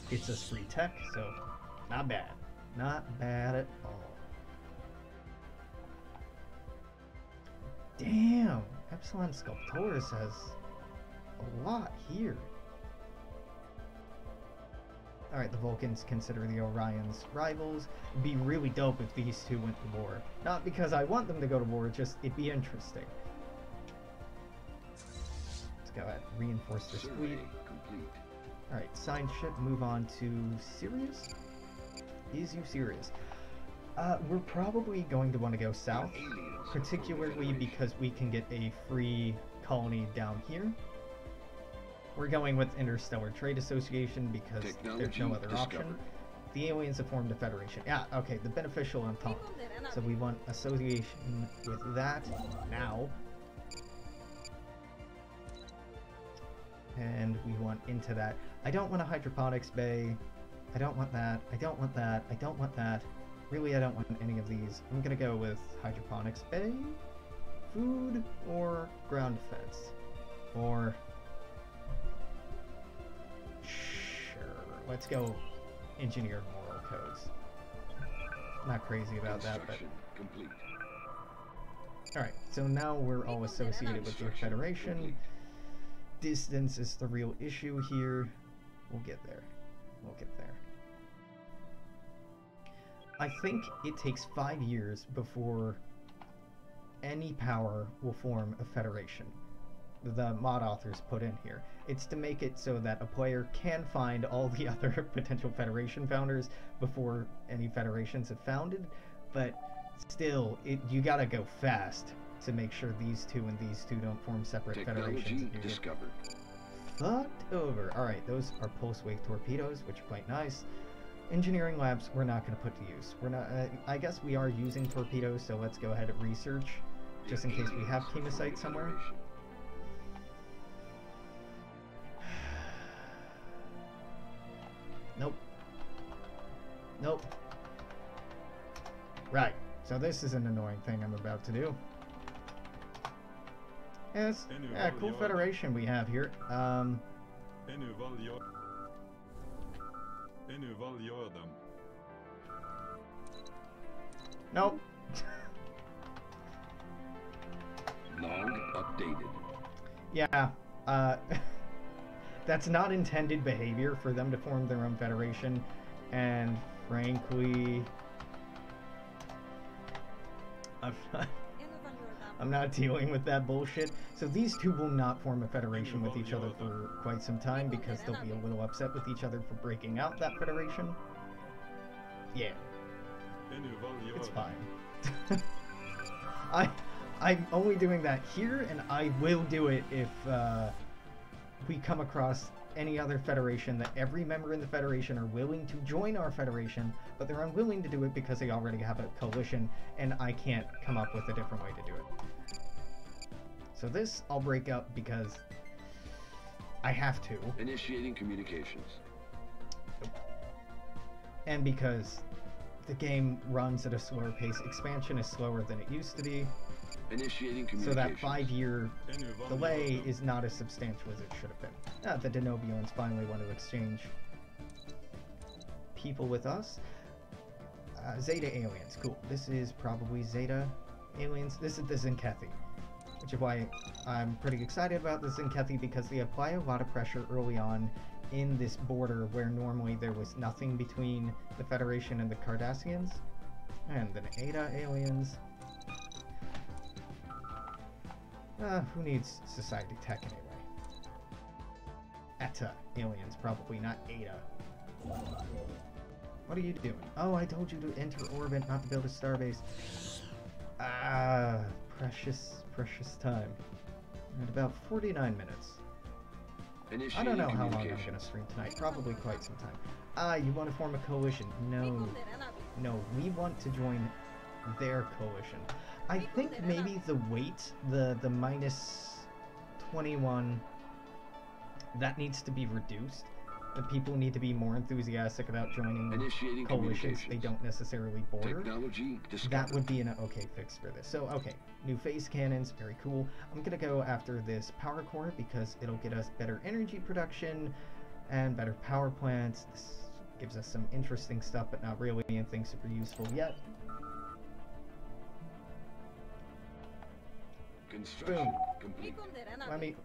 It's us free tech, so not bad. Not bad at all. Damn! Epsilon Sculptoris has a lot here. Alright, the Vulcans consider the Orions rivals. It'd be really dope if these two went to war. Not because I want them to go to war, just it'd be interesting. Let's go ahead, reinforce this fleet. Complete. Alright, signed ship, move on to Sirius? Is you serious? We're probably going to want to go south, particularly because we can get a free colony down here. We're going with Interstellar Trade Association because there's no other option. The aliens have formed a federation. Yeah, okay, the beneficial entente. So we want association with that now. And we want into that. I don't want a hydroponics bay. I don't want that. I don't want that. I don't want that. Really, I don't want any of these. I'm gonna go with hydroponics bay, food, or ground defense. Or... sure, let's go engineered moral codes. Not crazy about that, but... Complete. Alright, so now we're all associated with the Federation. Distance is the real issue here. We'll get there. We'll get there. I think it takes 5 years before any power will form a federation. The mod authors put in here. It's to make it so that a player can find all the other potential federation founders before any federations have founded, but still, you gotta go fast to make sure these two and these two don't form separate federations. Discovered. Fucked over. Alright, those are pulse wave torpedoes, which are quite nice. Engineering labs, we're not going to put to use. We're not. I guess we are using torpedoes, so let's go ahead and research, just in case we have chemosite somewhere. Nope. Nope. Right. So this is an annoying thing I'm about to do. Yes. Yeah, cool federation we have here. Nope. Log updated. Yeah, that's not intended behavior for them to form their own federation, and frankly, I'm not dealing with that bullshit. So these two will not form a federation with each other for quite some time because they'll be a little upset with each other for breaking out that federation. Yeah. It's fine. I'm only doing that here, and I will do it if we come across any other federation that every member in the federation are willing to join our federation, but they're unwilling to do it because they already have a coalition, and I can't come up with a different way to do it. So this I'll break up because I have to. Initiating communications. And because the game runs at a slower pace. Expansion is slower than it used to be. Initiating So that 5-year delay is not as substantial as it should have been. The Denobuans finally want to exchange people with us. Zeta aliens, cool. This is probably Zeta aliens. This is the Zinkethi, which is why I'm pretty excited about the Zinkethi, because they apply a lot of pressure early on in this border where normally there was nothing between the Federation and the Cardassians. And then Ada aliens. Who needs society tech anyway? Eta aliens, probably, not Ada. What are you doing? Oh, I told you to enter orbit, not to build a starbase. Precious time. At about 49 minutes. I don't know how long I'm going to stream tonight. Probably quite some time. You want to form a coalition? No. No, we want to join their coalition. I think maybe the weight, the minus 21, that needs to be reduced. The people need to be more enthusiastic about joining coalitions they don't necessarily border. That would be an okay fix for this. So, okay, new phase cannons, very cool. I'm gonna go after this power core because it'll get us better energy production and better power plants. This gives us some interesting stuff, but not really anything super useful yet. Construction complete. Let me.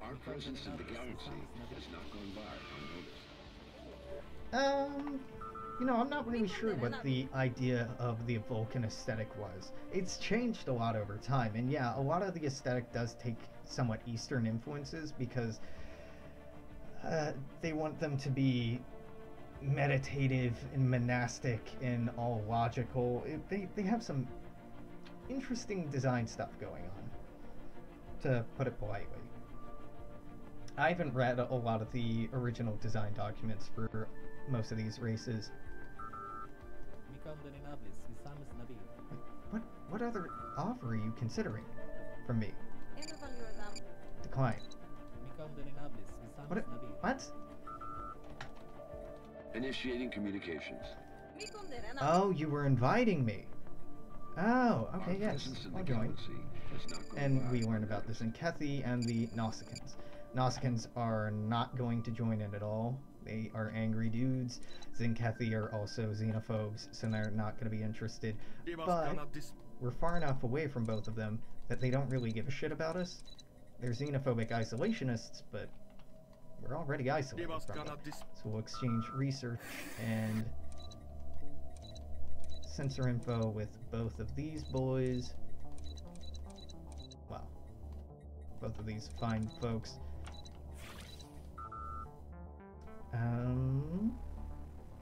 Our presence in the galaxy has not gone by unnoticed. You know, I'm not really sure what the idea of the Vulcan aesthetic was. It's changed a lot over time, and yeah, a lot of the aesthetic does take somewhat Eastern influences because they want them to be meditative and monastic and all logical. They have some interesting design stuff going on, to put it politely. I haven't read a lot of the original design documents for most of these races. What other offer are you considering from me? Decline. What? Initiating communications. Oh, you were inviting me. Oh, okay, yes, I'll join. And we learned about the Zinkethi and the Nausicaans. Nausicaans are not going to join in at all. They are angry dudes. Zinkethi are also xenophobes, so they're not going to be interested. But we're far enough away from both of them that they don't really give a shit about us. They're xenophobic isolationists, but we're already isolated from them. So we'll exchange research and sensor info with both of these boys. Wow. Both of these fine folks.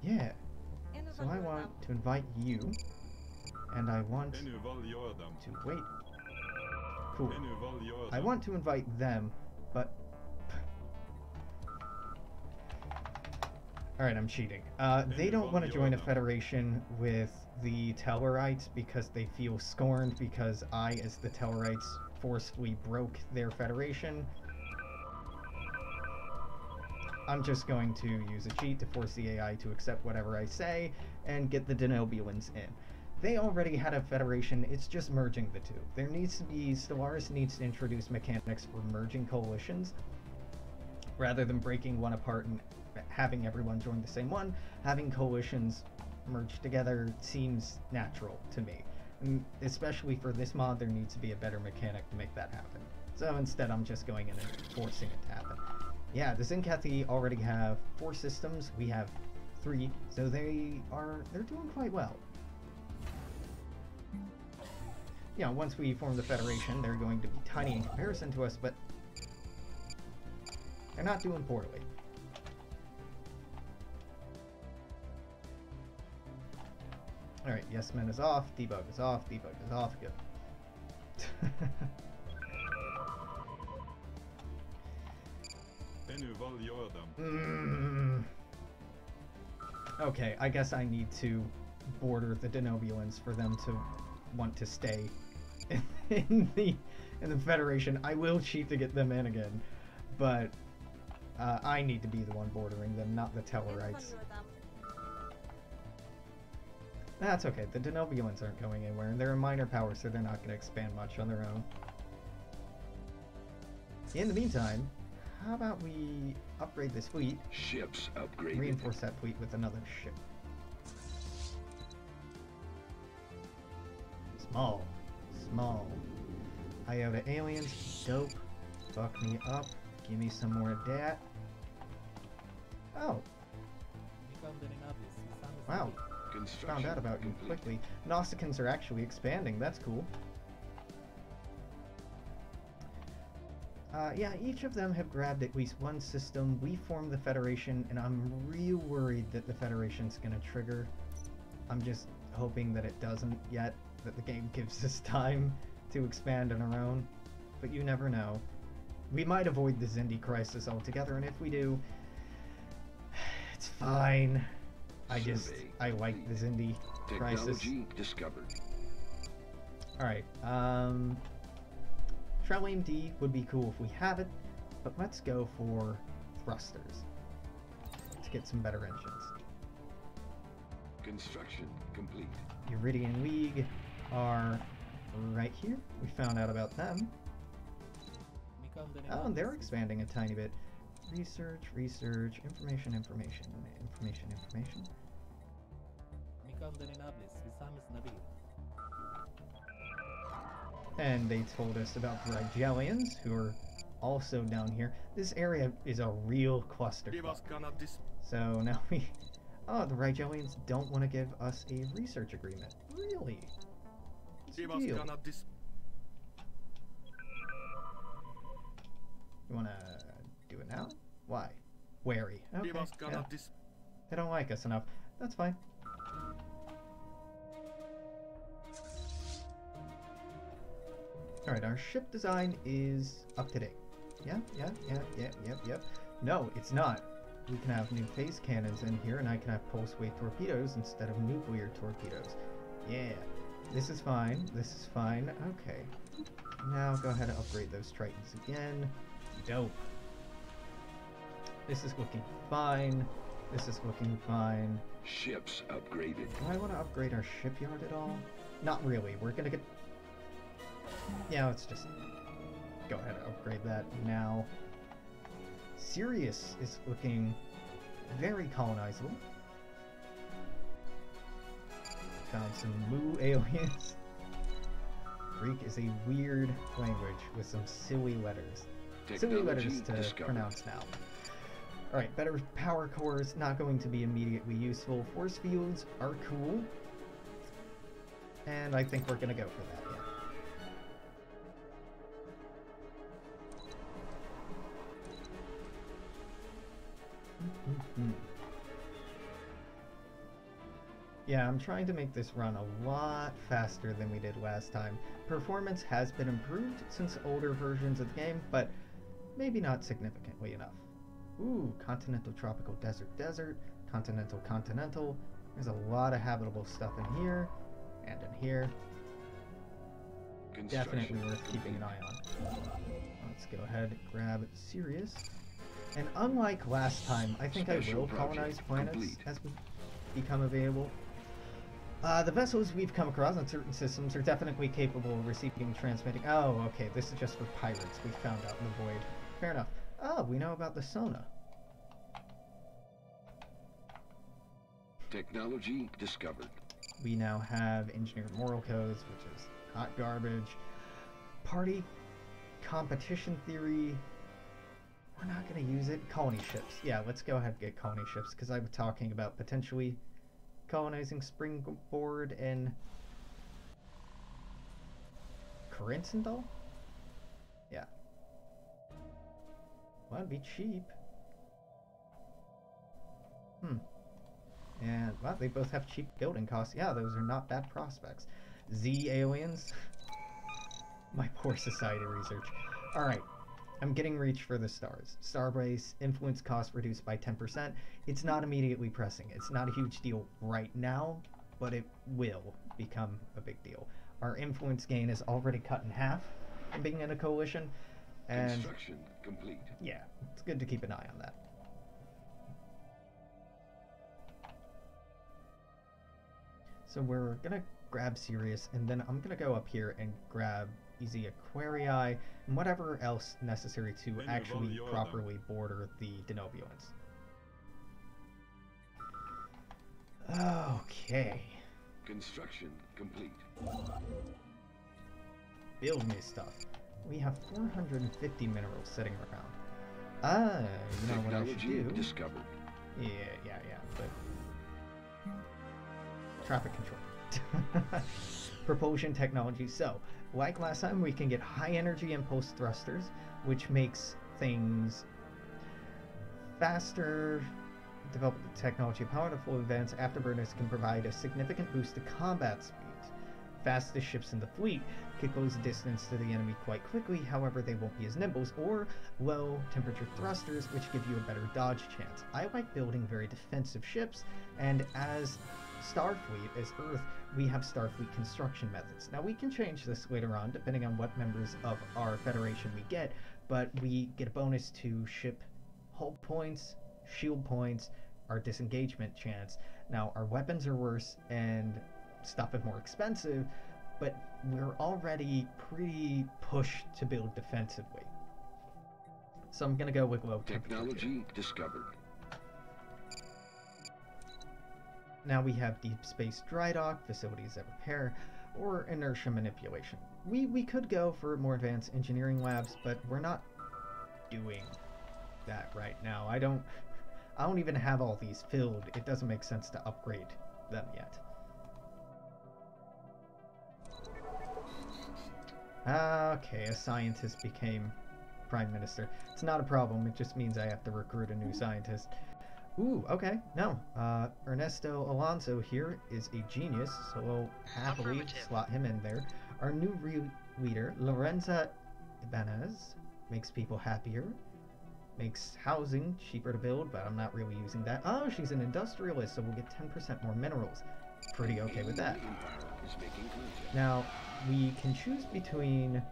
Yeah. So I want to invite you, and I want to wait. Cool. I want to invite them, but alright, I'm cheating. They don't want to join a federation with the Tellarites because they feel scorned because I, as the Tellarites, forcefully broke their federation. I'm just going to use a cheat to force the AI to accept whatever I say and get the Denobulans in. They already had a federation, it's just merging the two. There needs to be, Stellaris needs to introduce mechanics for merging coalitions rather than breaking one apart and having everyone join the same one. Having coalitions merged together seems natural to me. And especially for this mod, there needs to be a better mechanic to make that happen. So instead, I'm just going in and forcing it to happen. Yeah, the Zinkethi already have 4 systems. We have 3, so they're doing quite well. You know, once we form the Federation, they're going to be tiny in comparison to us, but they're not doing poorly. Alright, yes men is off, debug is off, debug is off, good. Okay, I guess I need to border the Denobulans for them to want to stay in the Federation. I will cheat to get them in again, but I need to be the one bordering them, not the Tellarites. That's okay, the Denobulans aren't going anywhere, and they're a minor power, so they're not going to expand much on their own. In the meantime, how about we upgrade this fleet? Ships upgraded. Reinforce that fleet with another ship. Small. Iota aliens, dope. Fuck me up. Give me some more of that. Oh. Wow. Found out about you quickly. Nausicaans are actually expanding. That's cool. Yeah, each of them have grabbed at least one system. We formed the Federation, and I'm real worried that the Federation's gonna trigger. I'm just hoping that it doesn't yet, that the game gives us time to expand on our own. But you never know. We might avoid the Xindi crisis altogether, and if we do, it's fine. I like the Xindi crisis. Technology discovered. Alright, Trellium D would be cool if we have it, but let's go for thrusters to get some better engines. Construction complete. Iridian League are right here. We found out about them. Oh, and they're expanding a tiny bit. Research, information. And they told us about the Rigelians, who are also down here. This area is a real clusterfuck. So now we... Oh, the Rigelians don't want to give us a research agreement. Really? What's the deal? You want to do it now? Why? Wary. Okay, yeah. They don't like us enough. That's fine. Alright, our ship design is up to date. Yeah. No, it's not. We can have new phase cannons in here, and I can have pulse wave torpedoes instead of nuclear torpedoes. Yeah, this is fine. This is fine. Okay. Now go ahead and upgrade those Tritons again. Dope. This is looking fine. This is looking fine. Ships upgraded. Do I want to upgrade our shipyard at all? Not really. We're gonna get... Yeah, let's just go ahead and upgrade that now. Sirius is looking very colonizable. Found some Moo aliens. Greek is a weird language with some silly letters. Silly letters to pronounce now. Alright, better power cores, not going to be immediately useful. Force fields are cool. And I think we're gonna go for that, yeah. Yeah, I'm trying to make this run a lot faster than we did last time. Performance has been improved since older versions of the game, but maybe not significantly enough. Ooh, continental, tropical, desert, desert, continental, continental. There's a lot of habitable stuff in here and in here. Definitely worth keeping an eye on. Let's go ahead and grab Sirius. And unlike last time, I think I will colonize planets as we become available. The vessels we've come across on certain systems are definitely capable of receiving and transmitting... Oh, okay, this is just for pirates we found out in the void. Fair enough. Oh, we know about the Sona. Technology discovered. We now have engineered moral codes, which is hot garbage. Party competition theory. We're not going to use it. Colony ships. Yeah, let's go ahead and get colony ships, because I was talking about potentially colonizing Springboard and Corinthindal? Yeah. Well, it'd be cheap. And, well, they both have cheap building costs. Yeah, those are not bad prospects. Z aliens. My poor society research. Alright. I'm getting reach for the stars. Starbase, influence cost reduced by 10%. It's not immediately pressing. It's not a huge deal right now, but it will become a big deal. Our influence gain is already cut in half from being in a coalition. And construction complete. Yeah, it's good to keep an eye on that. So we're gonna grab Sirius, and then I'm gonna go up here and grab Easy Aquarii and whatever else necessary to actually properly border the Denobuans. Okay. Construction complete. Build me stuff. We have 450 minerals sitting around. Ah, you know what I should do? Discovered. Yeah, but traffic control. Propulsion technology. So, like last time, we can get high energy impulse thrusters, which makes things faster. Develop the technology powerful advance. Afterburners can provide a significant boost to combat speeds. Fastest ships in the fleet can close the distance to the enemy quite quickly, however they won't be as nimble, or low temperature thrusters, which give you a better dodge chance. I like building very defensive ships, and as Starfleet, as Earth, we have Starfleet construction methods. Now we can change this later on, depending on what members of our Federation we get, but we get a bonus to ship hull points, shield points, our disengagement chance. Now our weapons are worse and stuff is more expensive, but we're already pretty pushed to build defensively. So I'm gonna go with low technology discovered. Now we have deep space dry dock, facilities that repair, or inertia manipulation. We could go for more advanced engineering labs, but we're not doing that right now. I don't even have all these filled. It doesn't make sense to upgrade them yet. Okay, a scientist became prime minister. It's not a problem. It just means I have to recruit a new scientist. Ooh, okay. No. Ernesto Alonso here is a genius, so we'll happily slot him in there. Our new leader, Lorenza Ibanez, makes people happier. Makes housing cheaper to build, but I'm not really using that. Oh, she's an industrialist, so we'll get 10% more minerals. Pretty okay with that. Now, we can choose between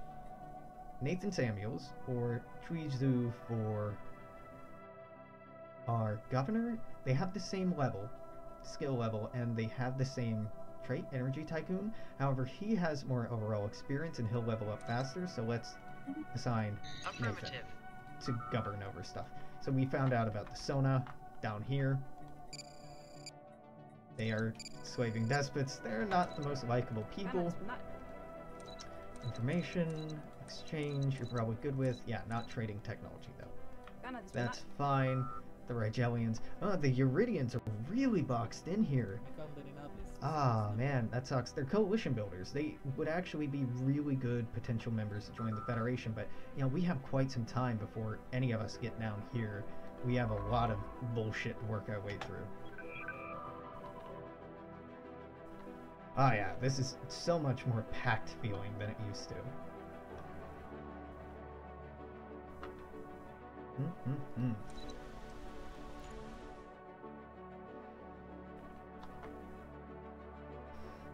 Nathan Samuels or Cui Zhu for our governor. They have the same level, skill level, and they have the same trait, Energy Tycoon. However, he has more overall experience and he'll level up faster, so let's assign Nathan to govern over stuff. So we found out about the Sona down here. They are slaving despots. They're not the most likable people. Information, exchange, you're probably good with. Yeah, not trading technology though. That's fine. The Rigelians. Oh, the Euridians are really boxed in here. Ah, man, that sucks. They're coalition builders. They would actually be really good potential members to join the Federation, but, you know, we have quite some time before any of us get down here. We have a lot of bullshit to work our way through. Oh yeah, this is so much more packed feeling than it used to.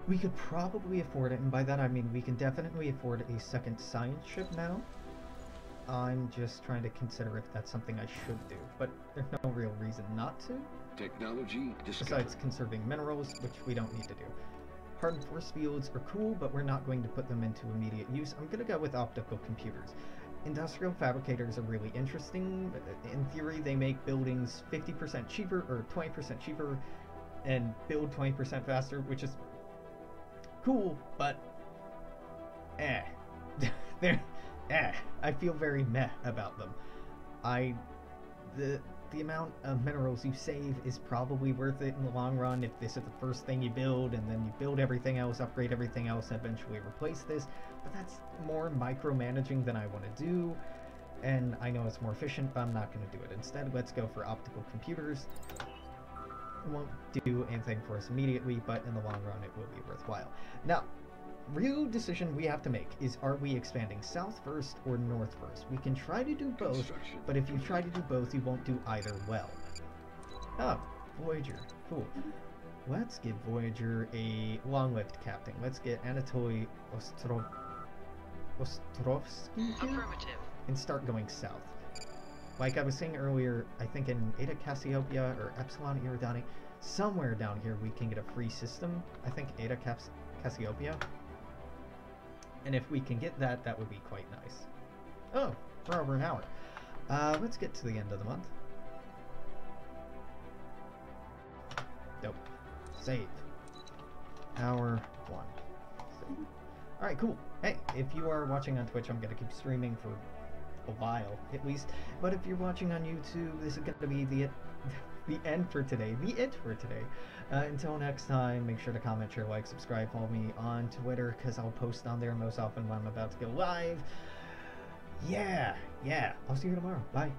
We could probably afford it, and by that I mean we can definitely afford a second science ship now. I'm just trying to consider if that's something I should do, but there's no real reason not to. Technology discovered. Besides conserving minerals, which we don't need to do. Hardened force fields are cool, but we're not going to put them into immediate use. I'm going to go with optical computers. Industrial fabricators are really interesting. In theory, they make buildings 50% cheaper, or 20% cheaper, and build 20% faster, which is cool, but they're I feel very meh about them. The amount of minerals you save is probably worth it in the long run if this is the first thing you build, and then you build everything else, upgrade everything else, and eventually replace this. But that's more micromanaging than I want to do, and I know it's more efficient, but I'm not going to do it. Instead, let's go for optical computers. It won't do anything for us immediately, but in the long run it will be worthwhile. Now, real decision we have to make is, are we expanding south first or north first? We can try to do both, but if you try to do both, you won't do either well. Oh, Voyager. Cool. Let's give Voyager a long-lived captain. Let's get Anatoly Ostrovsky here and start going south. Like I was saying earlier, I think in Eta Cassiopeia or Epsilon Iridani, somewhere down here we can get a free system. I think Eta Cassiopeia. And if we can get that, that would be quite nice. Oh, we're over an hour. Let's get to the end of the month. Nope. Save. Hour 1. Alright, cool. Hey, if you are watching on Twitch, I'm going to keep streaming for a while, at least. But if you're watching on YouTube, this is going to be the end for today. The it for today. Until next time, make sure to comment, share, like, subscribe, follow me on Twitter, because I'll post on there most often when I'm about to go live. Yeah. I'll see you tomorrow. Bye.